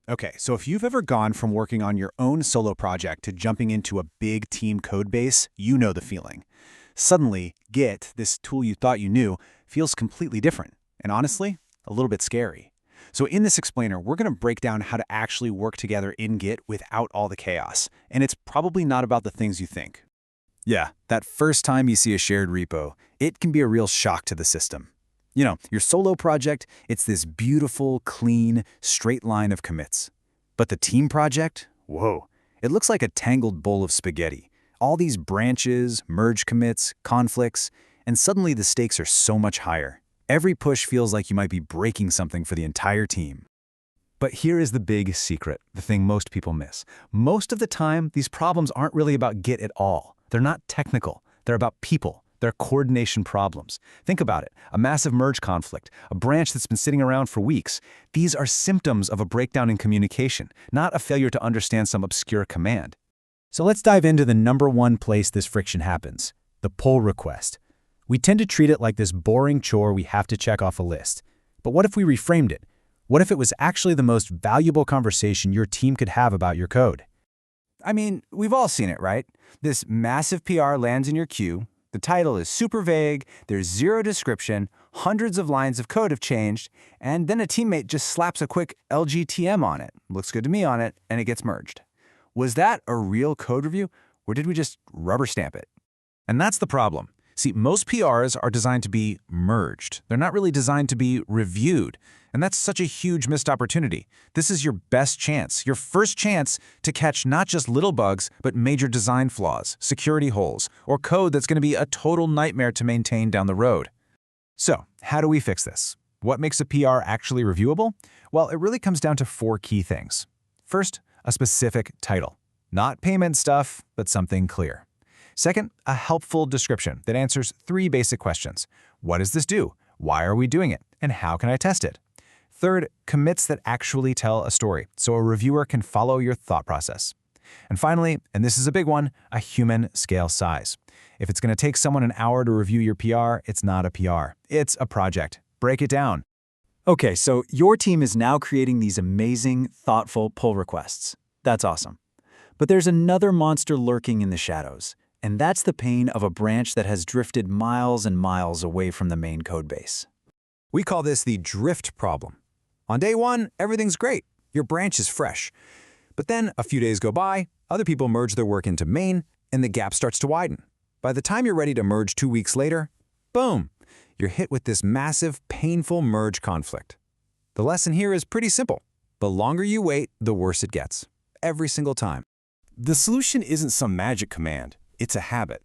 Okay, so if you've ever gone from working on your own solo project to jumping into a big team code base, you know the feeling. Suddenly, Git, this tool you thought you knew, feels completely different, and honestly, a little bit scary. So in this explainer, we're going to break down how to actually work together in Git without all the chaos, and it's probably not about the things you think. Yeah, that first time you see a shared repo, it can be a real shock to the system. You know, your solo project, it's this beautiful, clean, straight line of commits. But the team project? Whoa, it looks like a tangled bowl of spaghetti. All these branches, merge commits, conflicts, and suddenly the stakes are so much higher. Every push feels like you might be breaking something for the entire team. But here is the big secret, the thing most people miss. Most of the time, these problems aren't really about Git at all. They're not technical. They're about people. They're coordination problems. Think about it. A massive merge conflict, a branch that's been sitting around for weeks. These are symptoms of a breakdown in communication, not a failure to understand some obscure command. So let's dive into the number one place this friction happens, the pull request. We tend to treat it like this boring chore we have to check off a list. But what if we reframed it? What if it was actually the most valuable conversation your team could have about your code? I mean, we've all seen it, right? This massive PR lands in your queue. The title is super vague, there's zero description, hundreds of lines of code have changed, and then a teammate just slaps a quick LGTM on it, looks good to me on it, and it gets merged. Was that a real code review, or did we just rubber stamp it? And that's the problem. See, most PRs are designed to be merged. They're not really designed to be reviewed. And that's such a huge missed opportunity. This is your best chance, your first chance to catch not just little bugs, but major design flaws, security holes, or code that's going to be a total nightmare to maintain down the road. So, how do we fix this? What makes a PR actually reviewable? Well, it really comes down to four key things. First, a specific title. Not payment stuff, but something clear. Second, a helpful description that answers three basic questions. What does this do? Why are we doing it? And how can I test it? Third, commits that actually tell a story, so a reviewer can follow your thought process. And finally, and this is a big one, a human scale size. If it's going to take someone an hour to review your PR, it's not a PR. It's a project. Break it down. Okay, so your team is now creating these amazing, thoughtful pull requests. That's awesome. But there's another monster lurking in the shadows. And that's the pain of a branch that has drifted miles and miles away from the main codebase. We call this the drift problem. On day one, everything's great. Your branch is fresh. But then a few days go by, other people merge their work into main, and the gap starts to widen. By the time you're ready to merge 2 weeks later, boom, you're hit with this massive, painful merge conflict. The lesson here is pretty simple. The longer you wait, the worse it gets. Every single time. The solution isn't some magic command. It's a habit.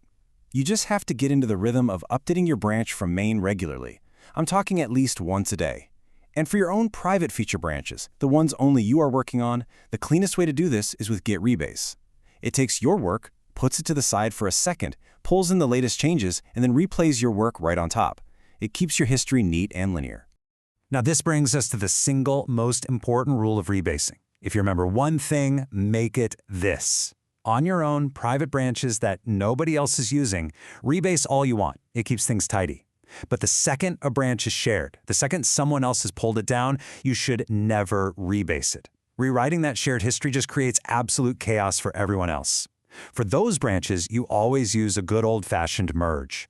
You just have to get into the rhythm of updating your branch from main regularly. I'm talking at least once a day. And for your own private feature branches, the ones only you are working on, the cleanest way to do this is with Git Rebase. It takes your work, puts it to the side for a second, pulls in the latest changes, and then replays your work right on top. It keeps your history neat and linear. Now this brings us to the single most important rule of rebasing. If you remember one thing, make it this. On your own private branches that nobody else is using, rebase all you want. It keeps things tidy. But the second a branch is shared, the second someone else has pulled it down, you should never rebase it. Rewriting that shared history just creates absolute chaos for everyone else. For those branches, you always use a good old-fashioned merge.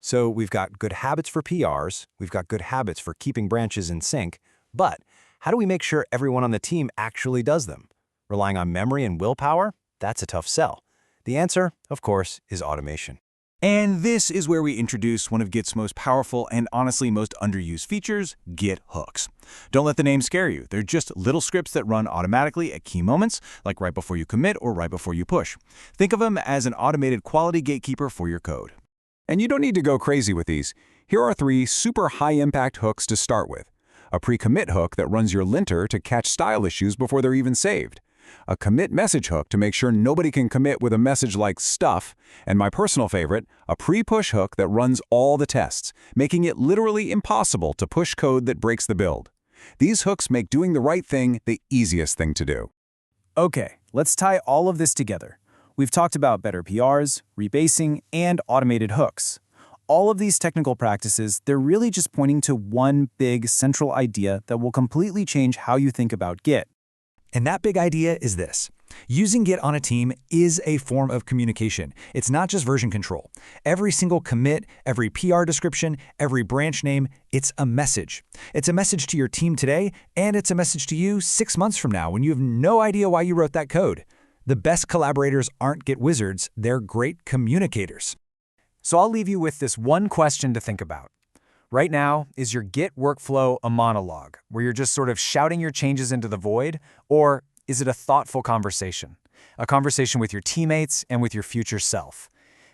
So we've got good habits for PRs, we've got good habits for keeping branches in sync, but how do we make sure everyone on the team actually does them? Relying on memory and willpower? That's a tough sell. The answer, of course, is automation. And this is where we introduce one of Git's most powerful and honestly most underused features, Git Hooks. Don't let the name scare you. They're just little scripts that run automatically at key moments, like right before you commit or right before you push. Think of them as an automated quality gatekeeper for your code. And you don't need to go crazy with these. Here are 3 super high-impact hooks to start with. A pre-commit hook that runs your linter to catch style issues before they're even saved. A commit message hook to make sure nobody can commit with a message like stuff, and my personal favorite, a pre-push hook that runs all the tests, making it literally impossible to push code that breaks the build. These hooks make doing the right thing the easiest thing to do. Okay, let's tie all of this together. We've talked about better PRs, rebasing, and automated hooks. All of these technical practices, they're really just pointing to one big central idea that will completely change how you think about Git. And that big idea is this. Using Git on a team is a form of communication. It's not just version control. Every single commit, every PR description, every branch name, it's a message. It's a message to your team today, and it's a message to you 6 months from now when you have no idea why you wrote that code. The best collaborators aren't Git wizards, they're great communicators. So I'll leave you with this one question to think about. Right now, is your Git workflow a monologue, where you're just sort of shouting your changes into the void, or is it a thoughtful conversation? A conversation with your teammates and with your future self?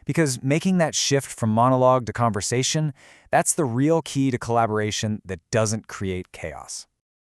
Because making that shift from monologue to conversation, that's the real key to collaboration that doesn't create chaos.